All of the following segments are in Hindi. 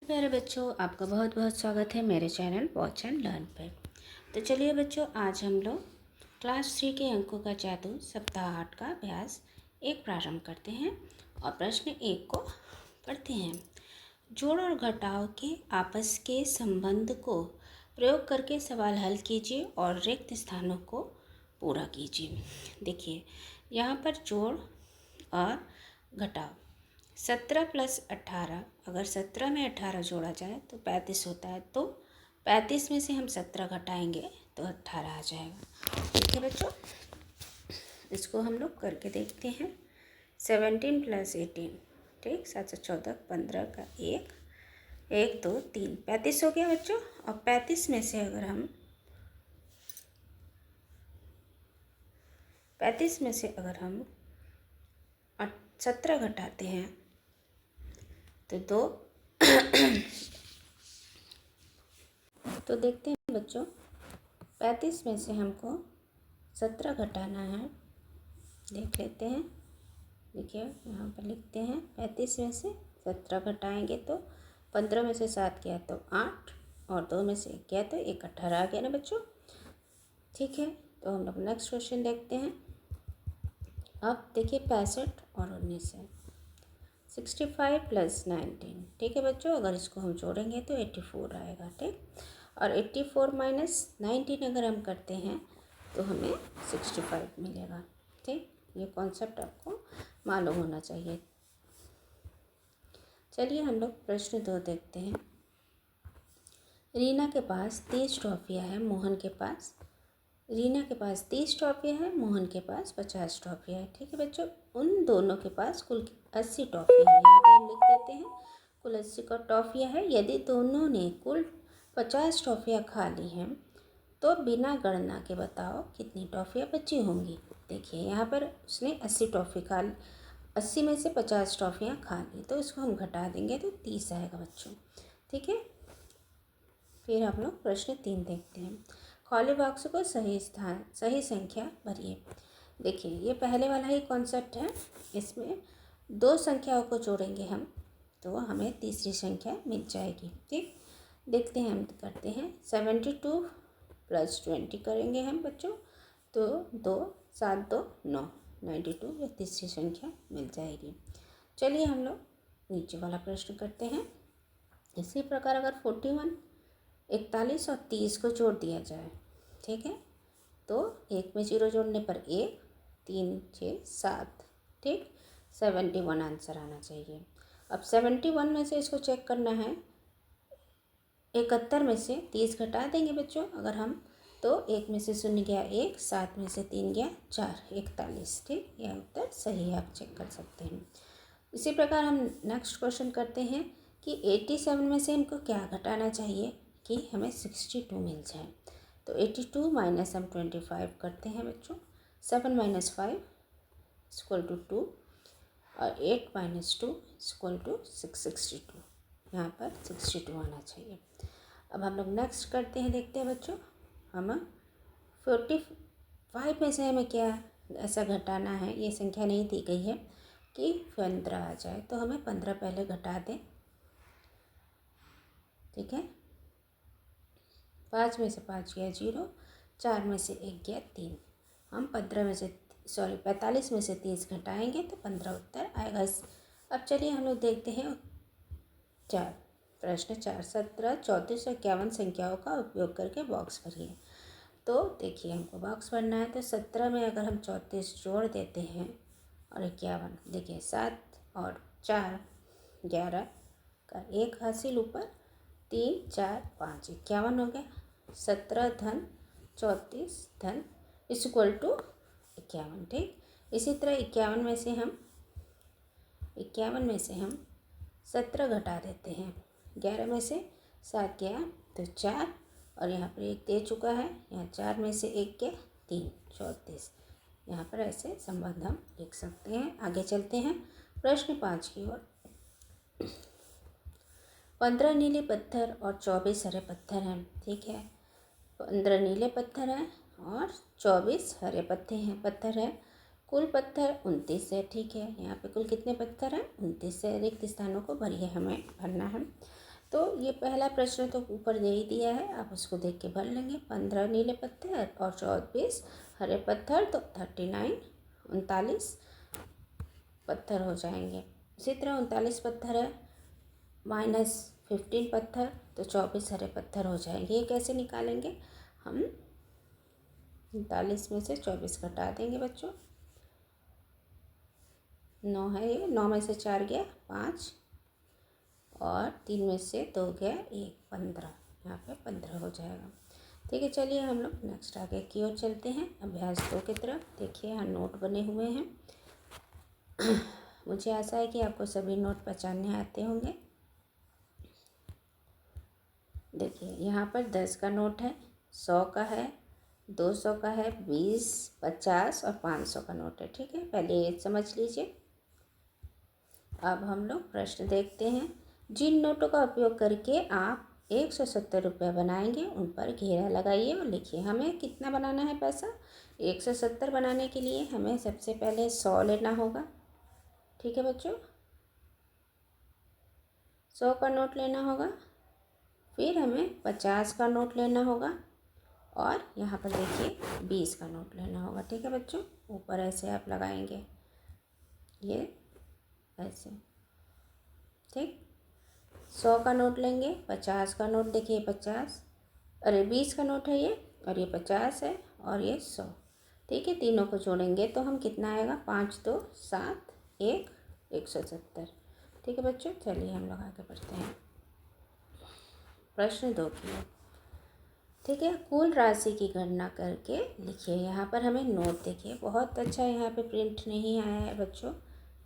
प्यारे बच्चों, आपका बहुत बहुत स्वागत है मेरे चैनल वॉच एंड लर्न पर। तो चलिए बच्चों, आज हम लोग क्लास 3 के अंकों का जादू सप्ताह 8 का अभ्यास 1 प्रारंभ करते हैं और प्रश्न 1 को पढ़ते हैं। जोड़ और घटाव के आपस के संबंध को प्रयोग करके सवाल हल कीजिए और रिक्त स्थानों को पूरा कीजिए। देखिए यहाँ पर जोड़ और घटाव 17 प्लस 18, अगर 17 में 18 जोड़ा जाए तो 35 होता है। तो 35 में से हम 17 घटाएंगे तो 18 आ जाएगा। ठीक है बच्चों, इसको हम लोग करके देखते हैं। 17 प्लस 18, ठीक, 7 से 14 15 का 1 1 2 3 35 हो गया बच्चों। और 35 में से अगर हम 17 घटाते हैं तो 2 तो देखते हैं बच्चों, 35 में से हमको 17 घटाना है। देख लेते हैं। देखिए यहाँ पर लिखते हैं 35 में से 17 घटाएंगे तो 15 में से 7 गया तो 8 और 2 में से 1 गया तो 1 18 आ गया ना बच्चों। ठीक है, तो हम लोग नेक्स्ट क्वेश्चन देखते हैं। अब देखिए 65 और 19 है। 65 प्लस 19, ठीक है बच्चों, अगर इसको हम जोड़ेंगे तो 84 आएगा। ठीक, और 84 माइनस 19 अगर हम करते हैं तो हमें 65 मिलेगा। ठीक, ये कॉन्सेप्ट आपको मालूम होना चाहिए। चलिए हम लोग प्रश्न 2 देखते हैं। रीना के पास 30 ट्रॉफियाँ हैं, मोहन के पास 30 ट्रॉफियाँ हैं, मोहन के पास 50 ट्रॉफियाँ हैं। ठीक है बच्चों, उन दोनों के पास कुल 80 ट्रॉफियाँ हैं। यहाँ पे हम लिख देते हैं कुल 80 का ट्रॉफियाँ है। यदि दोनों ने कुल 50 ट्रॉफियाँ खा ली हैं तो बिना गणना के बताओ कितनी ट्रॉफियाँ बची होंगी। देखिए यहाँ पर उसने 80 ट्रॉफी खा ली, 80 में से 50 ट्रॉफियाँ खा ली तो इसको हम घटा देंगे तो 30 आएगा बच्चों। ठीक है, फिर हम लोग प्रश्न 3 देखते हैं। खाली बॉक्स को सही संख्या भरिए। देखिए ये पहले वाला ही कॉन्सेप्ट है। इसमें 2 संख्याओं को जोड़ेंगे हम तो हमें तीसरी संख्या मिल जाएगी। ठीक, देखते हैं, हम करते हैं। 72 प्लस 20 करेंगे हम बच्चों तो 2 7 2 9 92, ये तीसरी संख्या मिल जाएगी। चलिए हम लोग नीचे वाला प्रश्न करते हैं। इसी प्रकार अगर 41 41 और 30 को जोड़ दिया जाए, ठीक है, तो 1 में 0 जोड़ने पर 1 3 6 7, ठीक, 71 आंसर आना चाहिए। अब 71 में से इसको चेक करना है। 71 में से 30 घटा देंगे बच्चों अगर हम, तो 1 में से 0 गया 1, 7 में से 3 गया 4, 41। ठीक, यह उत्तर सही है, आप चेक कर सकते हैं। इसी प्रकार हम नेक्स्ट क्वेश्चन करते हैं कि 87 में से हमको क्या घटाना चाहिए कि हमें 62 मिल जाए। तो 82 माइनस हम 25 करते हैं बच्चों। 7 माइनस 5 इक्वल टू 2 और 8 माइनस 2 इक्वल टू 662। यहाँ पर 62 आना चाहिए। अब हम लोग नेक्स्ट करते हैं, देखते हैं बच्चों। हम 45 में से हमें क्या ऐसा घटाना है, ये संख्या नहीं दी गई है कि 15 आ जाए, तो हमें 15 पहले घटा दें। ठीक है, 5 में से 5 गया 0, 4 में से 1 गया 3। हम 45 में से 30 घटाएंगे तो 15 उत्तर आएगा। अब चलिए हम लोग देखते हैं प्रश्न 4 17 34 और 51 संख्याओं का उपयोग करके बॉक्स भरिए। तो देखिए हमको बॉक्स भरना है, तो 17 में अगर हम 34 जोड़ देते हैं और 51, देखिए 7 और 4 11 का 1 हासिल ऊपर 3 4 5 51 हो गया। 17 धन 34 धन इक्वल टू 51। ठीक, इसी तरह 51 में से हम 17 घटा देते हैं। 11 में से 7 गया तो 4 और यहाँ पर 1 दे चुका है, यहाँ 4 में से 1 गया 3, 34। यहाँ पर ऐसे संबंध हम लिख सकते हैं। आगे चलते हैं प्रश्न 5 की ओर। 15 नीले पत्थर और 24 हरे पत्थर हैं। ठीक है, 15 नीले पत्थर हैं और 24 हरे पत्थर हैं। कुल पत्थर 29 है। ठीक है, यहाँ पे कुल कितने पत्थर हैं? 29 है। रिक्त स्थानों को भरिए, हमें भरना है। तो ये पहला प्रश्न तो ऊपर दे ही दिया है, आप उसको देख के भर लेंगे। 15 नीले पत्थर और 24 हरे पत्थर, तो 39 39 पत्थर हो जाएंगे। इसी तरह 39 पत्थर है -15 पत्थर, तो 24 हरे पत्थर हो जाएंगे। ये कैसे निकालेंगे? हम 39 में से 24 घटा देंगे बच्चों। 9 है ये, 9 में से 4 गया 5 और 3 में से 2 गया 1, 15। यहाँ पे 15 हो जाएगा। ठीक है, चलिए हम लोग नेक्स्ट आगे की ओर चलते हैं। अभ्यास 2 की तरफ। देखिए यहाँ नोट बने हुए हैं। मुझे आशा है कि आपको सभी नोट पहचानने आते होंगे। देखिए यहाँ पर 10 का नोट है, 100 का है, 200 का है, 20, 50 और 500 का नोट है। ठीक है, पहले ये समझ लीजिए। अब हम लोग प्रश्न देखते हैं। जिन नोटों का उपयोग करके आप 170 रुपये बनाएंगे उन पर घेरा लगाइए और लिखिए। हमें कितना बनाना है पैसा? 170 बनाने के लिए हमें सबसे पहले 100 लेना होगा। ठीक है बच्चों, 100 का नोट लेना होगा। फिर हमें 50 का नोट लेना होगा और यहाँ पर देखिए 20 का नोट लेना होगा। ठीक है बच्चों, ऊपर ऐसे आप लगाएंगे, ये ऐसे। ठीक, 100 का नोट लेंगे, 50 का नोट, देखिए 50, अरे 20 का नोट है ये, और ये 50 है और ये 100। ठीक है, तीनों को जोड़ेंगे तो हम कितना आएगा? 5 2 7 1 170। ठीक है बच्चों, चलिए हम लोग आगे बढ़ते हैं प्रश्न 2 की। ठीक है, कुल राशि की गणना करके लिखिए। यहाँ पर हमें नोट देखिए बहुत अच्छा यहाँ पे प्रिंट नहीं आया है बच्चों,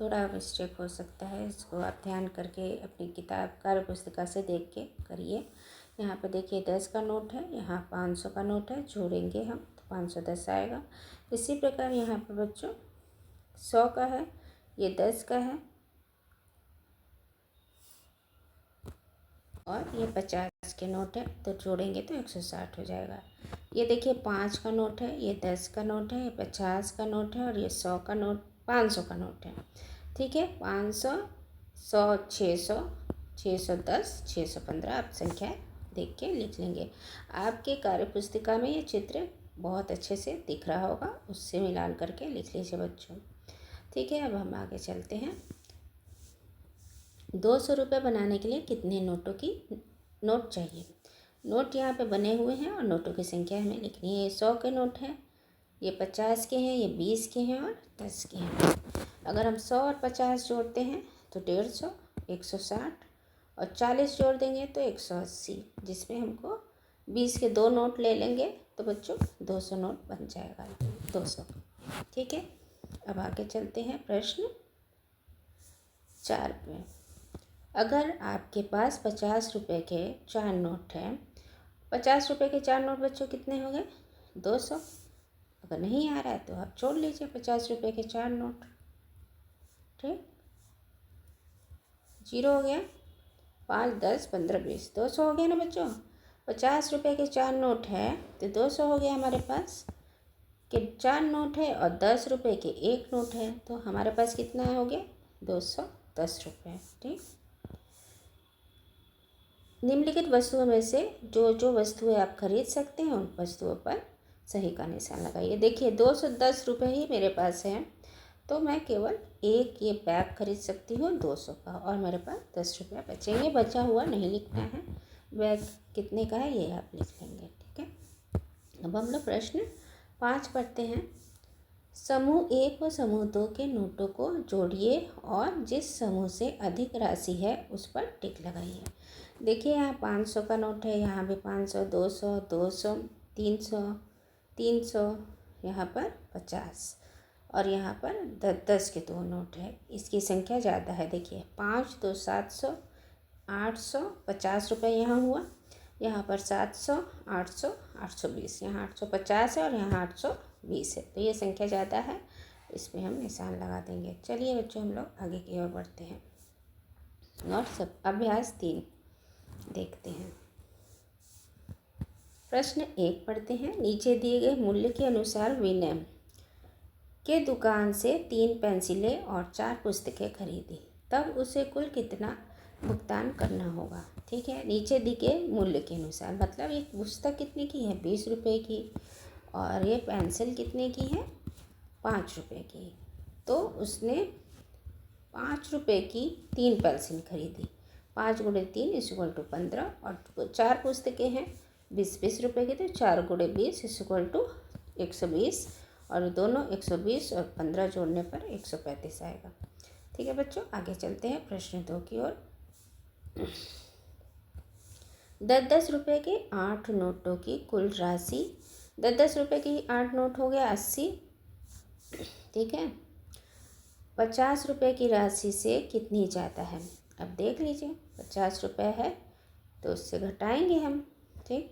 थोड़ा मिस्टेक हो सकता है, इसको आप ध्यान करके अपनी किताब कार्य पुस्तिका से देख के करिए। यहाँ पे देखिए 10 का नोट है, यहाँ 500 का नोट है, जोड़ेंगे हम तो 510 आएगा। इसी प्रकार यहाँ पर बच्चों 100 का है, ये 10 का है और ये 50 के नोट है, तो जोड़ेंगे तो 160 हो जाएगा। ये देखिए 5 का नोट है, ये 10 का नोट है, ये 50 का नोट है और ये 100 का नोट, 500 का नोट है। ठीक है, 500 100 600 610 615 आप संख्या देख के लिख लेंगे। आपके कार्य पुस्तिका में ये चित्र बहुत अच्छे से दिख रहा होगा, उससे मिलान करके लिख लीजिए बच्चों। ठीक है, अब हम आगे चलते हैं। 200 रुपये बनाने के लिए कितने नोटों की नोट चाहिए? नोट यहाँ पे बने हुए हैं और नोटों की संख्या हमें लिखनी है। ये 100 के नोट हैं, ये 50 के हैं, ये 20 के हैं और 10 के हैं। अगर हम 100 और 50 जोड़ते हैं तो 150, 160 और 40 जोड़ देंगे तो 180, जिसमें हमको 20 के 2 नोट ले लेंगे तो बच्चों 200 नोट बन जाएगा, 200। ठीक है, अब आगे चलते हैं प्रश्न 4 पे। अगर आपके पास 50 रुपये के 4 नोट हैं, 50 रुपये के 4 नोट बच्चों कितने हो गए? 200। अगर नहीं आ रहा है तो आप जोड़ लीजिए 50 रुपये के 4 नोट। ठीक, 0 हो गया, 5 10 15 20, 200 हो गया ना बच्चों। 50 रुपये के 4 नोट है तो 200 हो गया हमारे पास के 4 नोट है और 10 रुपये के 1 नोट है, तो हमारे पास कितना हो गया? 210 रुपये। ठीक, निम्नलिखित वस्तुओं में से जो जो वस्तुएं आप खरीद सकते हैं उन वस्तुओं पर सही का निशान लगाइए। देखिए 210 रुपये ही मेरे पास है, तो मैं केवल एक ये बैग खरीद सकती हूँ 200 का, और मेरे पास 10 रुपया बचेंगे। बचा हुआ नहीं लिखना है, बैग कितने का है ये आप लिख लेंगे। ठीक है, अब हम लोग प्रश्न 5 पढ़ते हैं। समूह 1 व समूह 2 के नोटों को जोड़िए और जिस समूह से अधिक राशि है उस पर टिक लगाइए। देखिए यहाँ 500 का नोट है, यहाँ भी 500, 200 200 300 300, यहाँ पर 50 और यहाँ पर 10 के 2 नोट है। इसकी संख्या ज़्यादा है, देखिए 5 2 700 800 50 रुपये यहाँ हुआ, यहाँ पर 700 800 820, यहाँ 850 है और यहाँ 820 है, तो ये संख्या ज़्यादा है, इस पर हम निशान लगा देंगे। चलिए बच्चों हम लोग आगे की ओर बढ़ते हैं। नोट सब अभ्यास 3 देखते हैं। प्रश्न 1 पढ़ते हैं। नीचे दिए गए मूल्य के अनुसार विनय के दुकान से 3 पेंसिलें और 4 पुस्तकें खरीदी, तब उसे कुल कितना भुगतान करना होगा? ठीक है, नीचे दिए मूल्य के अनुसार। मतलब एक पुस्तक कितने की है, 20 रुपये की, और ये पेंसिल कितने की है, 5 रुपये की। तो उसने 5 रुपये की 3 पेंसिल खरीदी। 5 गुणे 3 इक्वल टू 15, और 4 पुस्तकें हैं 20-20 रुपये की, तो 4 गुणे 20 इक्वल टू 120, और दोनों 120 और 15 जोड़ने पर 135 आएगा। ठीक है बच्चों, आगे चलते हैं प्रश्न 2 की ओर। 10-10 रुपये के 8 नोटों की कुल राशि, 10-10 रुपये की 8 नोट हो गया 80। ठीक है, 50 रुपये की राशि से कितनी ज़्यादा है। अब देख लीजिए, 50 रुपये है तो उससे घटाएंगे हम। ठीक,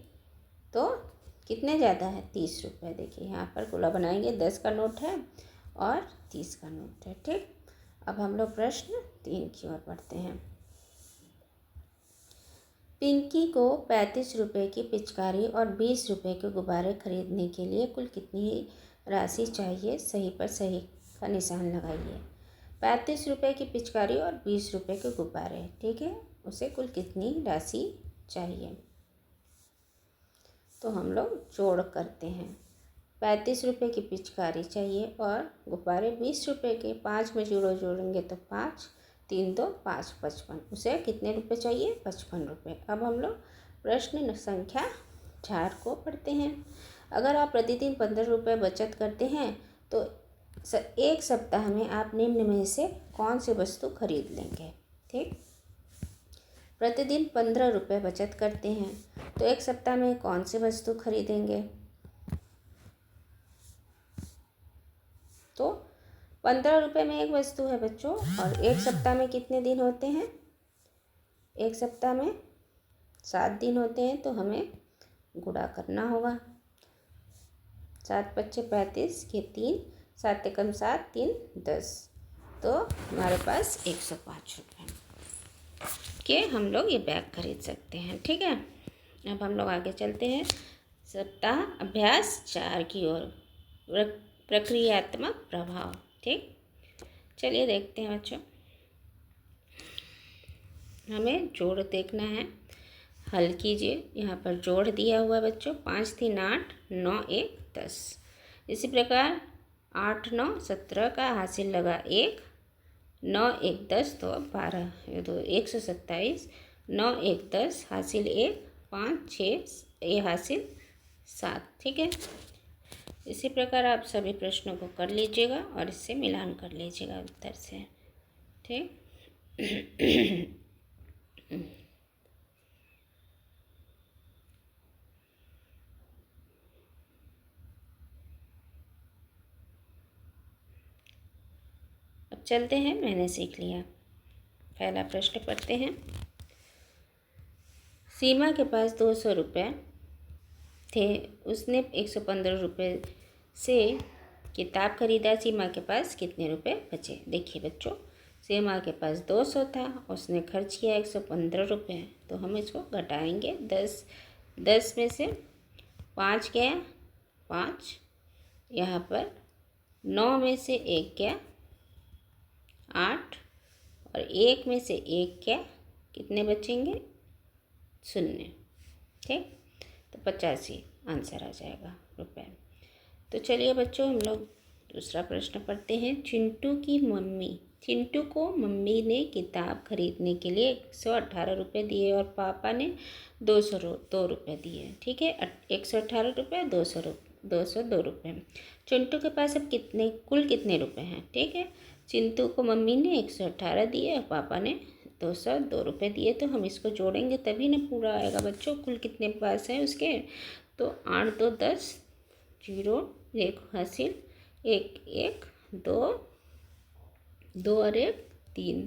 तो कितने ज़्यादा है, 30 रुपये। देखिए यहाँ पर गोला बनाएंगे, 10 का नोट है और 30 का नोट है। ठीक, अब हम लोग प्रश्न 3 की ओर बढ़ते हैं। पिंकी को 35 रुपये की पिचकारी और 20 रुपये के गुब्बारे खरीदने के लिए कुल कितनी राशि चाहिए। सही पर सही का निशान लगाइए। 35 रुपये की पिचकारी और 20 रुपये के गुब्बारे, ठीक है, उसे कुल कितनी राशि चाहिए। तो हम लोग जोड़ करते हैं। 35 रुपये की पिचकारी चाहिए और गुब्बारे 20 रुपये के, 5 में 0 जोड़ेंगे तो 5, 3 2 5 55, उसे कितने रुपए चाहिए, 55 रुपये। अब हम लोग प्रश्न संख्या 4 को पढ़ते हैं। अगर आप प्रतिदिन 15 रुपये बचत करते हैं तो एक सप्ताह में आप निम्न में से कौन सी वस्तु खरीद लेंगे। ठीक, प्रतिदिन 15 रुपये बचत करते हैं तो एक सप्ताह में कौन सी वस्तु खरीदेंगे। तो 15 रुपये में एक वस्तु है बच्चों, और एक सप्ताह में कितने दिन होते हैं, एक सप्ताह में 7 दिन होते हैं, तो हमें गुणा करना होगा। 7 पच्चे 35 के 3, 7 एकम 7, 3 10, तो हमारे पास 105 रुपये के हम लोग ये बैग खरीद सकते हैं। ठीक है, अब हम लोग आगे चलते हैं सप्ताह अभ्यास 4 की ओर, प्रक्रियात्मक प्रभाव। ठीक, चलिए देखते हैं बच्चों। हमें जोड़ देखना है, हल कीजिए। यहाँ पर जोड़ दिया हुआ बच्चों, 5 3 8, 9 1 10। इसी प्रकार 8 9 17 का हासिल लगा 1, 9 1 10, तो 12, 2 127, 9 1 10 हासिल 1, 5 6 ये हासिल 7। ठीक है, इसी प्रकार आप सभी प्रश्नों को कर लीजिएगा और इससे मिलान कर लीजिएगा उत्तर से। ठीक, अब चलते हैं, मैंने सीख लिया। पहला प्रश्न पढ़ते हैं। सीमा के पास 200 रुपये थे, उसने 115 रुपये से किताब खरीदा। सीमा के पास कितने रुपए बचे। देखिए बच्चों, सीमा के पास 200 था, उसने खर्च किया 115 रुपये, तो हम इसको घटाएंगे। 10 में से 5 गया 5, यहाँ पर 9 में से 1 गया 8, और 1 में से 1 गया, कितने बचेंगे, 0। ठीक, तो 85 आंसर आ जाएगा रुपये। तो चलिए बच्चों, हम लोग दूसरा प्रश्न पढ़ते हैं। चिंटू को मम्मी ने किताब खरीदने के लिए 118 रुपये दिए और पापा ने 202 रुपये दिए। ठीक है, 118 रुपये 202 रुपये। चिंटू के पास अब कुल कितने रुपये हैं। ठीक है, चिंटू को मम्मी ने 118 दिए और पापा ने 202 रुपये दिए, तो हम इसको जोड़ेंगे तभी ना पूरा आएगा बच्चों। कुल कितने पास हैं उसके, तो 8 2 10, 0 1 हासिल, 1 1 2 2 और 1 3,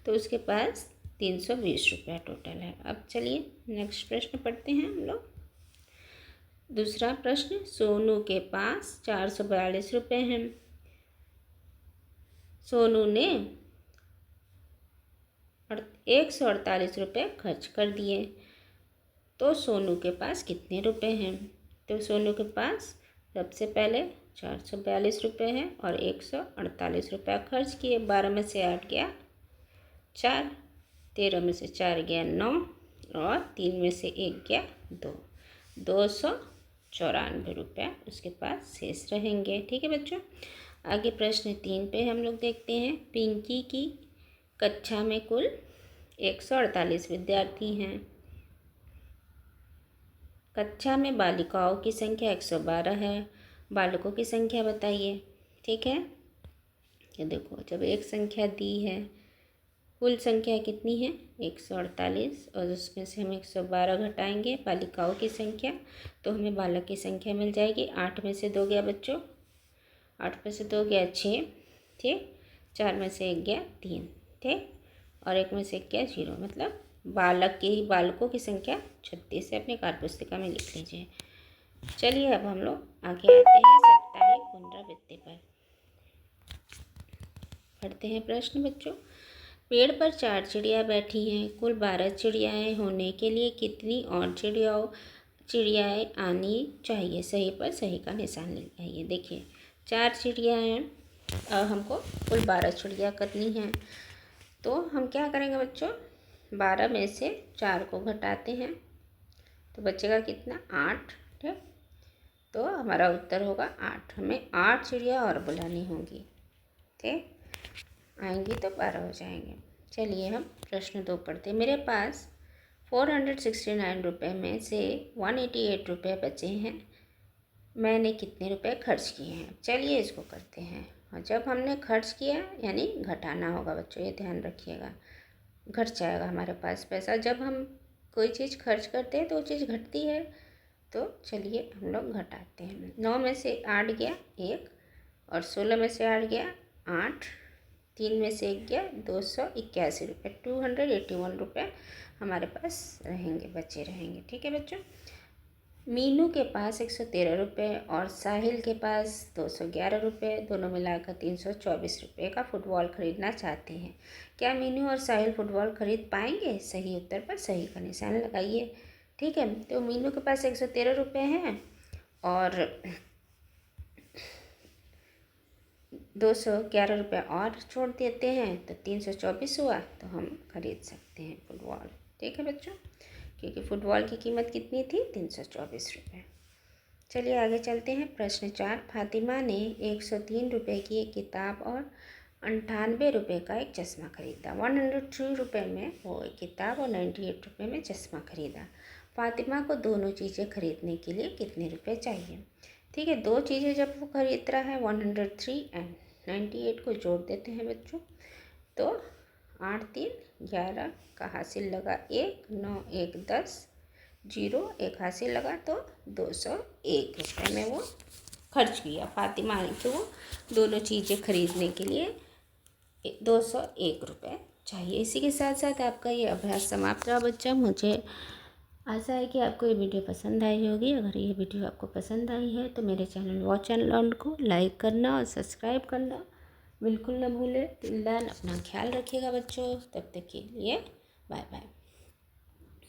तो उसके पास 320 रुपया टोटल है। अब चलिए नेक्स्ट प्रश्न पढ़ते हैं हम लोग। दूसरा प्रश्न, सोनू के पास 442 रुपये हैं। सोनू ने 148 रुपये खर्च कर दिए, तो सोनू के पास कितने रुपए हैं। तो सोनू के पास सबसे पहले 442 रुपये हैं और 148 रुपया खर्च किए। 12 में से 8 गया 4, 13 में से 4 गया 9, और 3 में से 1 गया 2, 294 रुपये उसके पास शेष रहेंगे। ठीक है बच्चों, आगे प्रश्न 3 पे हम लोग देखते हैं। पिंकी की कक्षा में कुल 148 विद्यार्थी हैं। कक्षा में बालिकाओं की संख्या 112 है, बालकों की संख्या बताइए। ठीक है, ये देखो जब एक संख्या दी है, कुल संख्या कितनी है 148 और उसमें से हम 112 घटाएंगे बालिकाओं की संख्या, तो हमें बालक की संख्या मिल जाएगी। 8 में से 2 गया बच्चों, 8 में से 2 गया 6, ठीक, 4 में से 1 गया 3, ठीक, और 1 में से 1 गया 0, मतलब बालकों की संख्या 36 है। अपनी कार्यपुस्तिका में लिख लीजिए। चलिए अब हम लोग आगे आते हैं साप्ताहिक पुनरावृत्ति पर। पढ़ते हैं प्रश्न बच्चों। पेड़ पर 4 चिड़िया बैठी हैं। कुल 12 चिड़ियाएँ होने के लिए कितनी और चिड़ियाएँ आनी चाहिए? सही पर सही का निशान लगाइए। देखिए 4 चिड़िया हैं और हमको कुल 12 चिड़िया करनी है, तो हम क्या करेंगे बच्चों, 12 में से 4 को घटाते हैं तो बचेगा कितना 8, ठीक, तो हमारा उत्तर होगा 8। हमें 8 चिड़िया और बुलानी होंगी, ठीक, आएंगी तो 12 हो जाएंगे। चलिए हम प्रश्न 2 पढ़ते हैं। मेरे पास 469 रुपये में से 188 रुपये बचे हैं, मैंने कितने रुपए खर्च किए हैं? चलिए इसको करते हैं। और जब हमने खर्च किया यानी घटाना होगा बच्चों, ये ध्यान रखिएगा, घट जाएगा हमारे पास पैसा। जब हम कोई चीज़ खर्च करते हैं तो वो चीज़ घटती है, तो चलिए हम लोग घटाते हैं। 9 में से 8 गया 1 और 16 में से 8 गया 8, 3 में से 1 गया 281 रुपये, 281 रुपये हमारे पास रहेंगे, बचे रहेंगे। ठीक है बच्चों, मीनू के पास 113 रुपये और साहिल के पास 211 रुपये, दोनों मिलाकर 324 रुपये का फुटबॉल खरीदना चाहते हैं। क्या मीनू और साहिल फुटबॉल खरीद पाएंगे? सही उत्तर पर सही का निशान लगाइए। ठीक है, तो मीनू के पास 113 रुपये हैं और 211 रुपये और छोड़ देते हैं तो 324 हुआ, तो हम खरीद सकते हैं फुटबॉल। ठीक है बच्चों, क्योंकि फुटबॉल की कीमत कितनी थी 324 रुपये। चलिए आगे चलते हैं। प्रश्न 4, फातिमा ने 103 रुपये की एक किताब और 98 रुपये का एक चश्मा खरीदा। 103 रुपये में वो एक किताब और 98 रुपये में चश्मा खरीदा। फातिमा को दोनों चीज़ें खरीदने के लिए कितने रुपये चाहिए? ठीक है, 2 चीज़ें जब वो खरीद रहा है 103 एंड 98 को जोड़ देते हैं बच्चों, तो 8 3 11 का हासिल लगा 1, 9 1 10, 0 1 हासिल लगा, तो 201 रुपये में वो खर्च किया। फातिमा ने तो वो दोनों चीज़ें खरीदने के लिए 201 रुपये चाहिए। इसी के साथ साथ आपका ये अभ्यास समाप्त रहा बच्चा। मुझे आशा है कि आपको ये वीडियो पसंद आई होगी। अगर ये वीडियो आपको पसंद आई है तो मेरे चैनल वॉच एंड लर्न को लाइक करना और सब्सक्राइब करना बिल्कुल ना भूलें। टिल देन अपना ख्याल रखिएगा बच्चों, तब तक के लिए बाय बाय।